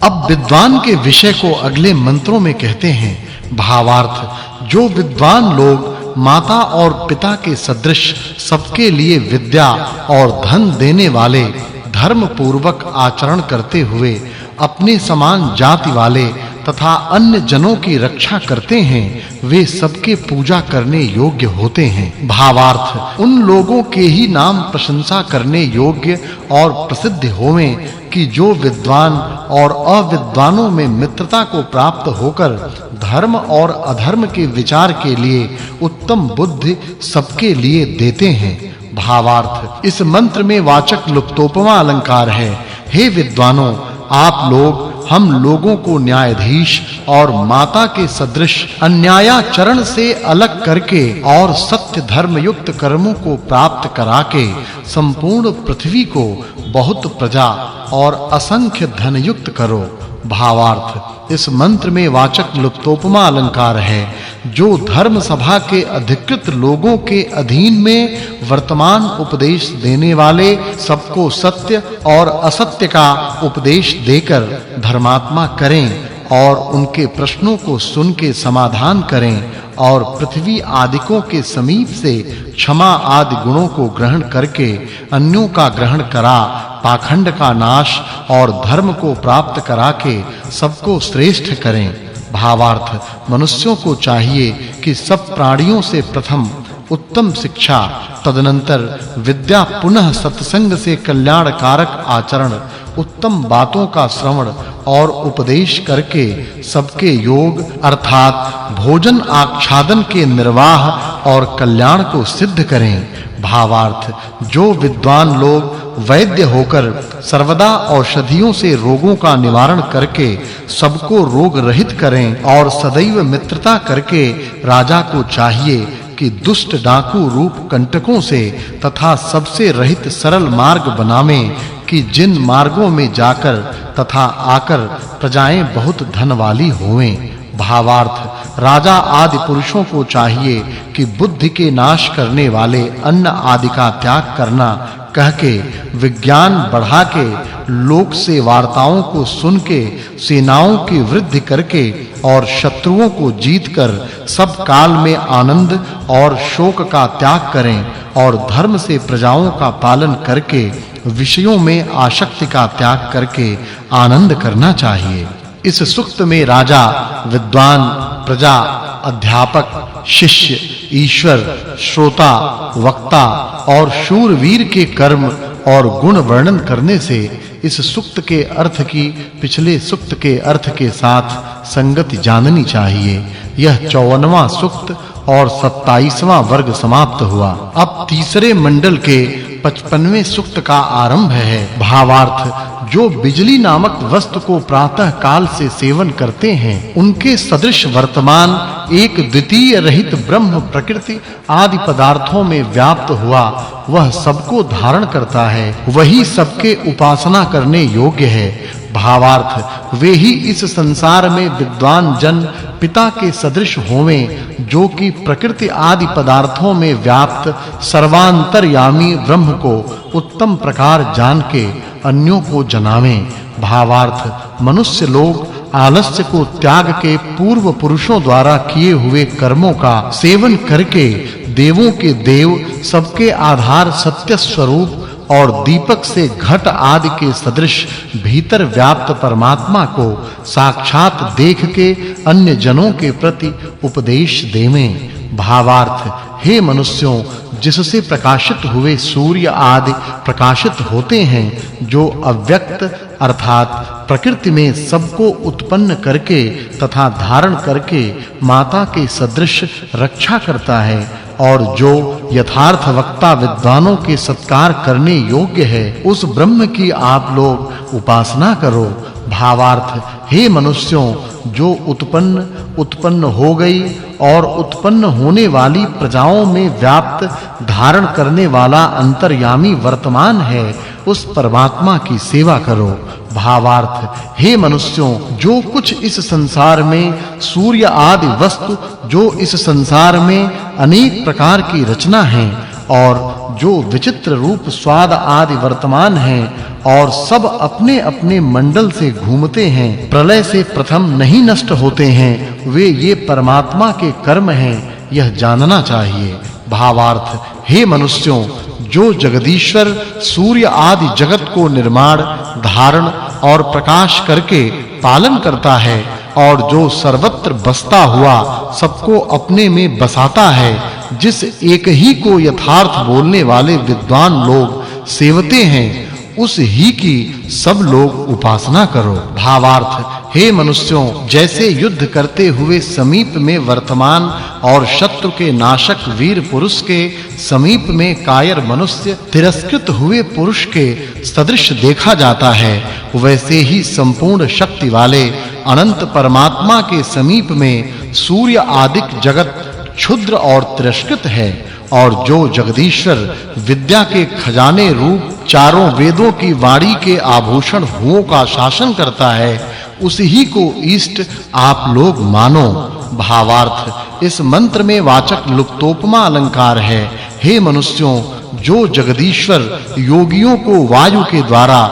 अब विद्वान के विषय को अगले मंत्रों में कहते हैं। भावार्थ, जो विद्वान लोग माता और पिता के सदृश सबके लिए विद्या और धन देने वाले, धर्म पूर्वक आचरण करते हुए अपने समान जाति वाले तथा अन्य जनों की रक्षा करते हैं, वे सबके पूजा करने योग्य होते हैं। भावार्थ, उन लोगों के ही नाम प्रशंसा करने योग्य और प्रसिद्ध होवें कि जो विद्वान और अविद्वानों में मित्रता को प्राप्त होकर धर्म और अधर्म के विचार के लिए उत्तम बुद्धि सबके लिए देते हैं। भावार्थ, इस मंत्र में वाचक् लुप्तोपमा अलंकार है। हे विद्वानों, आप लोग हम लोगों को न्यायाधीश और माता के सदृश अन्यायाचरण से अलग करके और सत्य धर्म युक्त कर्मों को प्राप्त कराके संपूर्ण पृथ्वी को बहुत प्रजा और असंख्य धन युक्त करो। भावार्थ, इस मंत्र में वाचक् लुप्तोपमा अलंकार है। जो धर्म सभा के अधिकृत लोगों के अधीन में वर्तमान उपदेश देने वाले सबको सत्य और असत्य का उपदेश देकर धर्मात्मा करें और उनके प्रश्नों को सुन के समाधान करें और पृथ्वी आदिकों के समीप से क्षमा आदि गुणों को ग्रहण करके अन्यों का ग्रहण करा पाखंड का नाश और धर्म को प्राप्त करा के सबको श्रेष्ठ करें। भावार्थ, मनुष्यों को चाहिए कि सब प्राणियों से प्रथम उत्तम शिक्षा, तदनंतर विद्या, पुनः सत्संग से कल्याणकारक आचरण, उत्तम बातों का श्रवण और उपदेश करके सबके योग अर्थात भोजन आच्छादन के निर्वाह और कल्याण को सिद्ध करें। भावार्थ, जो विद्वान लोग वैद्य होकर सर्वदा औषधियों से रोगों का निवारण करके सबको रोग रहित करें और सदैव मित्रता करके राजा को चाहिए कि दुष्ट डाकू रूप कंटकों से तथा सबसे रहित सरल मार्ग बनावें कि जिन मार्गों में जाकर तथा आकर प्रजाएं बहुत धन वाली होवें। भावार्थ, राजा आदि पुरुषों को चाहिए कि बुद्धि के नाश करने वाले अन्न आदि का त्याग करना कह के विज्ञान बढ़ा के लोक से वार्ताओं को सुन के सेनाओं की वृद्धि करके और शत्रुओं को जीतकर सब काल में आनंद और शोक का त्याग करें और धर्म से प्रजाओं का पालन करके विषयों में आसक्ति का त्याग करके आनंद करना चाहिए। इस सूक्त में राजा, विद्वान, प्रजा, अध्यापक, शिष्य, ईश्वर, श्रोता, वक्ता और शूरवीर के कर्म और गुण वर्णन करने से इस सूक्त के अर्थ की पिछले सूक्त के अर्थ के साथ संगति जाननी चाहिए। यह 54वां सूक्त और 27वां वर्ग समाप्त हुआ। अब तीसरे मंडल के 55वें सूक्त का आरंभ है। भावार्थ, जो बिजली नामक वस्तु को प्रातः काल से सेवन करते हैं, उनके सदृश वर्तमान एक द्वितीय रहित ब्रह्म प्रकृति आदि पदार्थों में व्याप्त हुआ वह सबको धारण करता है, वही सबके उपासना करने योग्य है। भावार्थ, वे ही इस संसार में विद्वान जन पिता के सदृश होवें जो कि प्रकृति आदि पदार्थों में व्याप्त सर्वांतर्यामी ब्रह्म को उत्तम प्रकार जान के अन्यों को जनावें। भावार्थ, मनुष्य लोग आलस्य को त्याग के पूर्व पुरुषों द्वारा किए हुए कर्मों का सेवन करके देवों के देव, सबके आधार सत्य स्वरूप और दीपक से घट आदि के सदृश भीतर व्याप्त परमात्मा को साक्षात देख के अन्य जनों के प्रति उपदेश देवें। भावार्थ, हे मनुष्यों, जिससे प्रकाशित हुए सूर्य आदि प्रकाशित होते हैं, जो अव्यक्त अर्थात प्रकृति में सबको उत्पन्न करके तथा धारण करके माता के सदृश रक्षा करता है और जो यथार्थ वक्ता विद्वानों के सत्कार करने योग्य है, उस ब्रह्म की आप लोग उपासना करो। भावार्थ, हे मनुष्यों, जो उत्पन्न हो गई और उत्पन्न होने वाली प्रजाओं में व्याप्त धारण करने वाला अंतर्यामी वर्तमान है, उस परमात्मा की सेवा करो। भावार्थ, हे मनुष्यों, जो कुछ इस संसार में सूर्य आदि वस्तु जो इस संसार में अनेक प्रकार की रचना है और जो विचित्र रूप स्वाद आदि वर्तमान हैं और सब अपने-अपने मंडल से घूमते हैं, प्रलय से प्रथम नहीं नष्ट होते हैं, वे ये परमात्मा के कर्म हैं, यह जानना चाहिए। भावार्थ, हे मनुष्यों, जो जगदीश्वर सूर्य आदि जगत को निर्माण, धारण और प्रकाश करके पालन करता है और जो सर्वत्र बसता हुआ सबको अपने में बसाता है, जिस एक ही को यथार्थ बोलने वाले विद्वान लोग सेवते हैं, उस ही की सब लोग उपासना करो। भावार्थ, हे मनुष्यों, जैसे युद्ध करते हुए समीप में वर्तमान और शत्रु के नाशक वीर पुरुष के समीप में कायर मनुष्य तिरस्कृत हुए पुरुष के सदृश देखा जाता है, वैसे ही संपूर्ण शक्ति वाले अनंत परमात्मा के समीप में सूर्य आदिक जगत क्षुद्र और तिरस्कृत है। और जो जगदीश्वर विद्या के खजाने रूप चारों वेदों की वाणी के आभूषण हुओं का शासन करता है, उसी को इष्ट आप लोग मानो। भावार्थ, इस मंत्र में वाचक् लुप्तोपमा अलंकार है। हे मनुष्यों, जो जगदीश्वर योगियों को वायु के द्वारा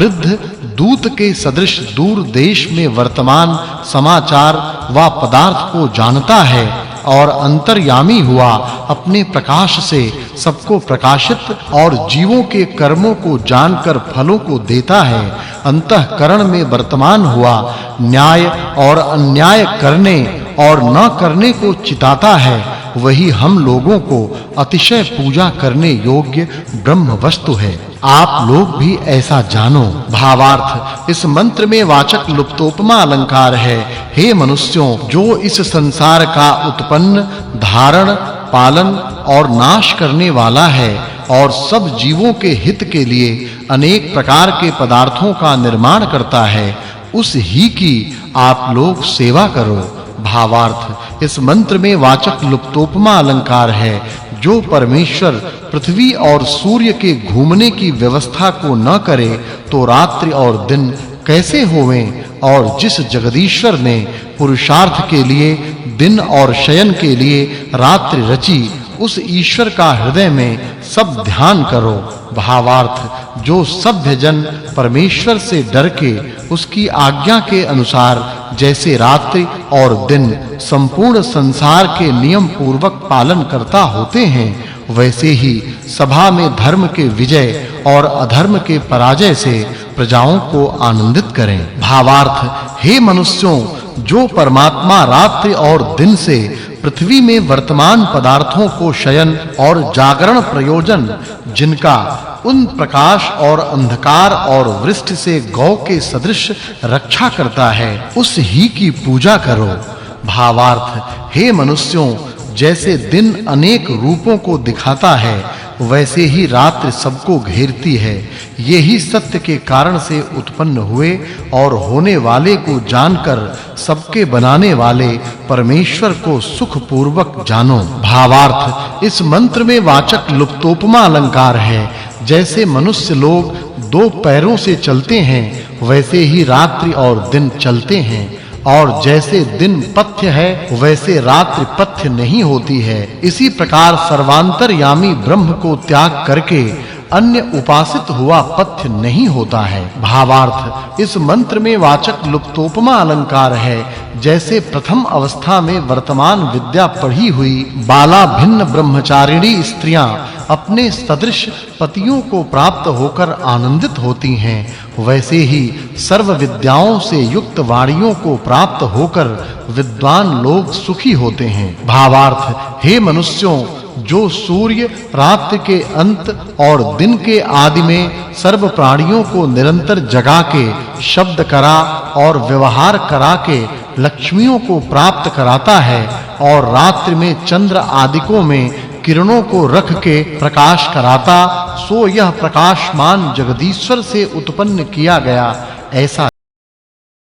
वृद्ध दूत के सदृश दूर देश में वर्तमान समाचार व पदार्थ को जानता है और अंतर्यामी हुआ अपने प्रकाश से सबको प्रकाशित और जीवों के कर्मों को जानकर फलों को देता है, अंतःकरण में वर्तमान हुआ न्याय और अन्याय करने और न करने को चिताता है, वही हम लोगों को अतिशय पूजा करने योग्य ब्रह्म वस्तु है। आप लोग भी ऐसा जानो। भावार्थ, इस मंत्र में वाचक् लुप्तोपमा अलंकार है। हे मनुष्यों, जो इस संसार का उत्पन्न, धारण, पालन और नाश करने वाला है और सब जीवों के हित के लिए अनेक प्रकार के पदार्थों का निर्माण करता है, उस ही की आप लोग सेवा करो। भावार्थ, इस मंत्र में वाचक् लुप्तोपमा अलंकार है। जो परमेश्वर पृथ्वी और सूर्य के घूमने की व्यवस्था को न करे तो रात्रि और दिन कैसे होवें, और जिस जगदीश्वर ने पुरुषार्थ के लिए दिन और शयन के लिए रात्रि रची, उस ईश्वर का हृदय में सब ध्यान करो। भावार्थ, जो सभ्य जन परमेश्वर से डर के उसकी आज्ञा के अनुसार जैसे रात्रि और दिन संपूर्ण संसार के नियम पूर्वक पालन करता होते हैं, वैसे ही सभा में धर्म के विजय और अधर्म के पराजय से प्रजाओं को आनंदित करें। भावार्थ, हे मनुष्यों, जो परमात्मा रात्रि और दिन से पृथ्वी में वर्तमान पदार्थों को शयन और जागरण प्रयोजन, जिनका उन प्रकाश और अंधकार और वृष्टि से गौ के सदृश रक्षा करता है, उस ही की पूजा करो। भावार्थ, हे मनुष्यों, जैसे दिन अनेक रूपों को दिखाता है, वैसे ही रात्रि सबको घेरती है। यही सत्य के कारण से उत्पन्न हुए और होने वाले को जानकर सबके बनाने वाले परमेश्वर को सुख पूर्वक जानो। भावार्थ, इस मंत्र में वाचक् लुप्तोपमा अलंकार है। जैसे मनुष्य लोग दो पैरों से चलते हैं, वैसे ही रात्रि और दिन चलते हैं, और जैसे दिन पथ्य है, वैसे रात्रि पथ्य नहीं होती है। इसी प्रकार सर्वांतरयामी ब्रह्म को त्याग करके अन्य उपासित हुआ पथ्य नहीं होता है। भावार्थ, इस मंत्र में वाचक् लुप्तोपमा अलंकार है। जैसे प्रथम अवस्था में वर्तमान विद्या पढ़ी हुई बाला भिन्न ब्रह्मचारिणी स्त्रियां अपने सदृश पतियों को प्राप्त होकर आनंदित होती हैं, वैसे ही सर्व विद्याओं से युक्त वाणियों को प्राप्त होकर विद्वान लोग सुखी होते हैं। भावार्थ, हे मनुष्यों, जो सूर्य रात्रि के अंत और दिन के आदि में सर्व प्राणियों को निरंतर जगा के शब्द करा और व्यवहार करा के लक्ष्मियों को प्राप्त कराता है, और रात्रि में चंद्र आदिकों में किरणों को रख के प्रकाश कराता, सो यह प्रकाशमान जगदीश्वर से उत्पन्न किया गया ऐसा